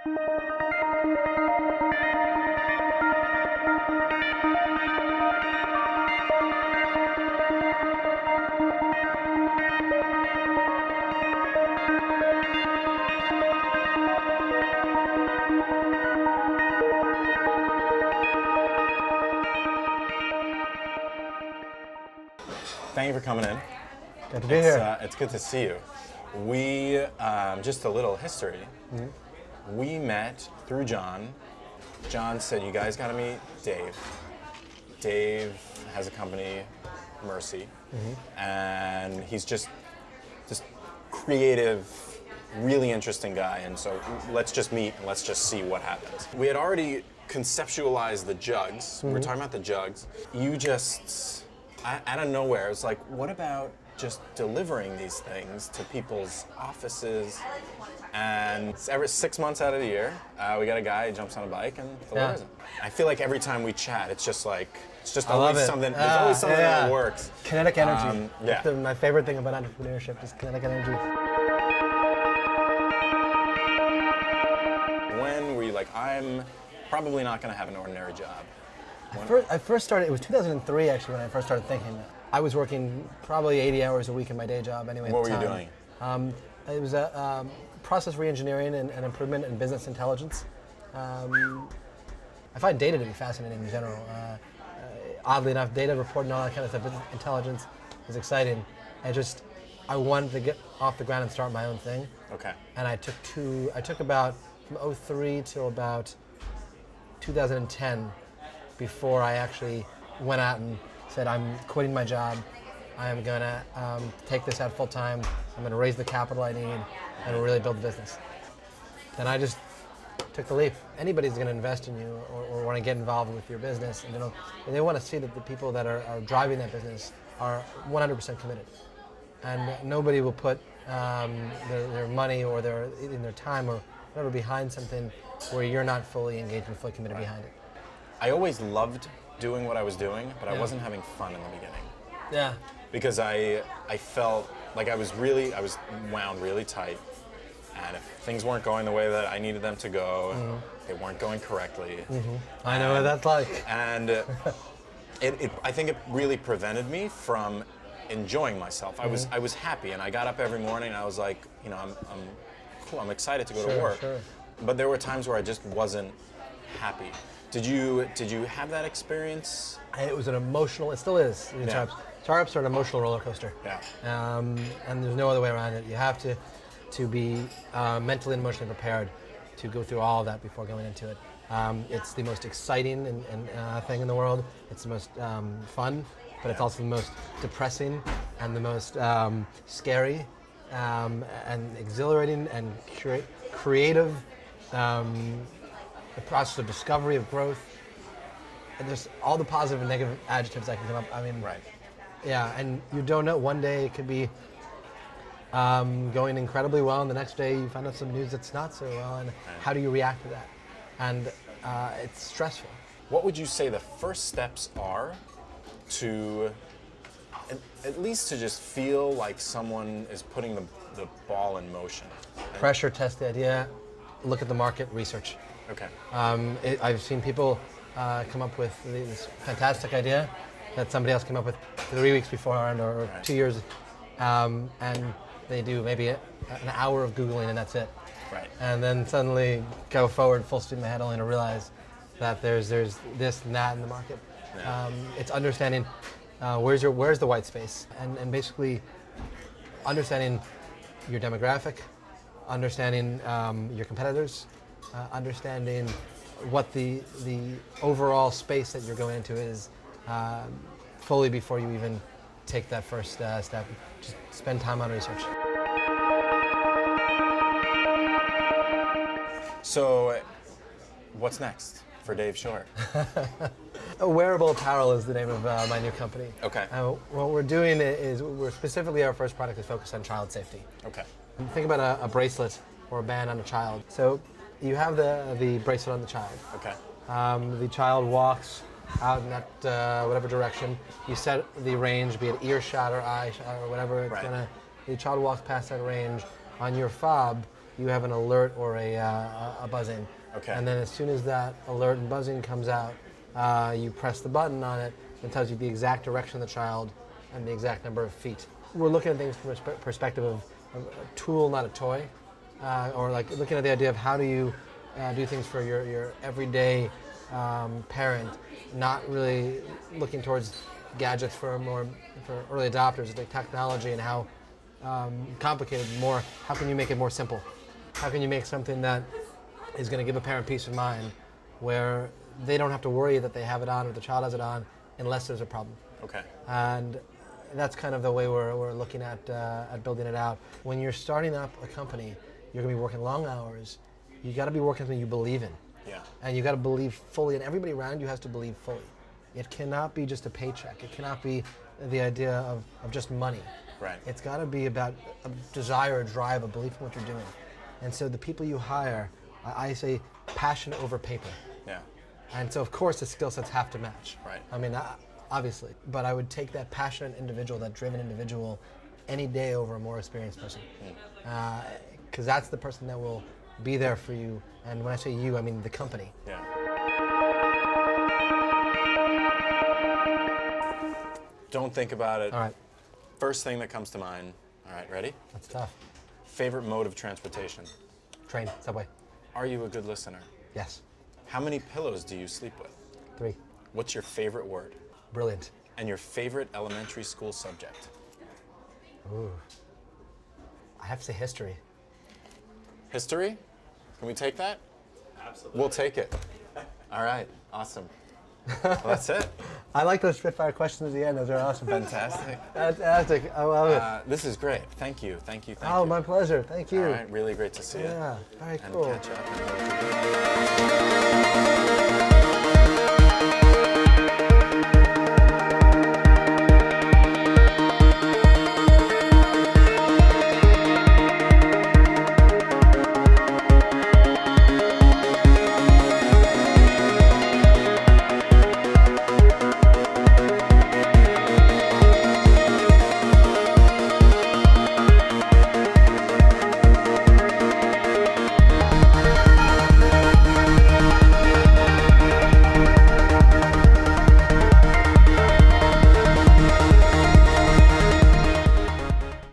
Thank you for coming in. Good to be here. It's good to see you. We, just a little history. Mm-hmm. We met through John. John said, you guys got to meet Dave. Dave has a company, Mercy, and he's just creative, really interesting guy, and so let's just meet and let's just see what happens. We had already conceptualized the jugs. We were talking about the jugs. You just, out of nowhere, it's like, what about just delivering these things to people's offices? And every 6 months out of the year, we got a guy who jumps on a bike and delivers it. I feel like every time we chat, it's just always something. There's always something that works. Kinetic energy. Yeah. My favorite thing about entrepreneurship is kinetic energy. When were you like, I'm probably not going to have an ordinary job? I first started, it was 2003 actually when I first started thinking that. I was working probably 80 hours a week in my day job anyway. What were you doing? It was a process reengineering and improvement in business intelligence. I find data to be fascinating in general. Oddly enough, data reporting, all that kind of stuff, business intelligence is exciting. I wanted to get off the ground and start my own thing. Okay. And I took about from 03 till about 2010 before I actually went out and said, I'm quitting my job. I am going to take this out full time. I'm going to raise the capital I need and really build the business. Then I just took the leap. Anybody's going to invest in you or want to get involved with your business, and they want to see that the people that are driving that business are 100% committed. And nobody will put their money or their time or whatever behind something where you're not fully engaged and fully committed behind it. I always loved doing what I was doing, but I wasn't having fun in the beginning. Yeah. Because I felt like I was wound really tight, and if things weren't going the way that I needed them to go, they weren't going correctly. I know what that's like. And I think it really prevented me from enjoying myself. I was happy, and I got up every morning and I was like, I'm cool, I'm excited to go to work. Sure. But there were times where I just wasn't happy. Did you have that experience? It was an emotional, it still is. Startups are an emotional roller coaster. Yeah. And there's no other way around it. You have to be mentally and emotionally prepared to go through all of that before going into it. It's the most exciting thing in the world. It's the most fun, but it's also the most depressing and the most scary and exhilarating and creative. The process of discovery, of growth, and there's all the positive and negative adjectives that can come up. I mean, right. Yeah, and you don't know. One day it could be going incredibly well, and the next day you find out some news that's not so well, and how do you react to that? And it's stressful. What would you say the first steps are to, at least to just feel like someone is putting the ball in motion? Pressure test the idea, look at the market, research. Okay. I've seen people come up with this fantastic idea that somebody else came up with 3 weeks beforehand or 2 years, and they do maybe an hour of Googling and that's it. Right. And then suddenly go forward full steam ahead only to realize that there's this and that in the market. Yeah. It's understanding where's the white space and basically understanding your demographic, understanding your competitors, understanding what the overall space that you're going into is fully before you even take that first step. Just spend time on research. So, what's next for Dave Shor? Wearable Apparel is the name of my new company. Okay. What we're doing is our first product is focused on child safety. Okay. Think about a bracelet or a band on a child. So you have the bracelet on the child. Okay. The child walks out in that whatever direction. You set the range, be it earshot or eye shot or whatever it's gonna. The child walks past that range. On your fob, you have an alert or a buzzing. Okay. And then as soon as that alert and buzzing comes out, you press the button on it. It tells you the exact direction of the child and the exact number of feet. We're looking at things from a perspective of a tool, not a toy, or like looking at the idea of how do you do things for your everyday parent, not really looking towards gadgets for early adopters, like technology and how complicated, how can you make it more simple? How can you make something that is going to give a parent peace of mind where they don't have to worry that they have it on or the child has it on unless there's a problem. Okay. And that's kind of the way we're looking at building it out. When you're starting up a company, you're going to be working long hours. You got to be working something you believe in. Yeah. And you got to believe fully, and everybody around you has to believe fully. It cannot be just a paycheck. It cannot be the idea of just money. Right. It's got to be about a desire, a drive, a belief in what you're doing. And so the people you hire, I say passion over paper. Yeah. And so of course the skill sets have to match. Right. I mean, obviously. But I would take that passionate individual, that driven individual, any day over a more experienced person. Because that's the person that will be there for you. And when I say you, I mean the company. Yeah. Don't think about it. All right. First thing that comes to mind. All right, ready? That's tough. Favorite mode of transportation? Train, subway. Are you a good listener? Yes. How many pillows do you sleep with? 3. What's your favorite word? Brilliant. And your favorite elementary school subject? Ooh. I have to say history. History? Can we take that? Absolutely. We'll take it. All right, awesome. Well, that's it. I like those Spitfire questions at the end. Those are awesome. Fantastic. Fantastic. I love it. This is great. Thank you. Thank you. Thank Oh, you. my pleasure. Thank you. All right, really great to see you. Yeah, very And cool. catch up.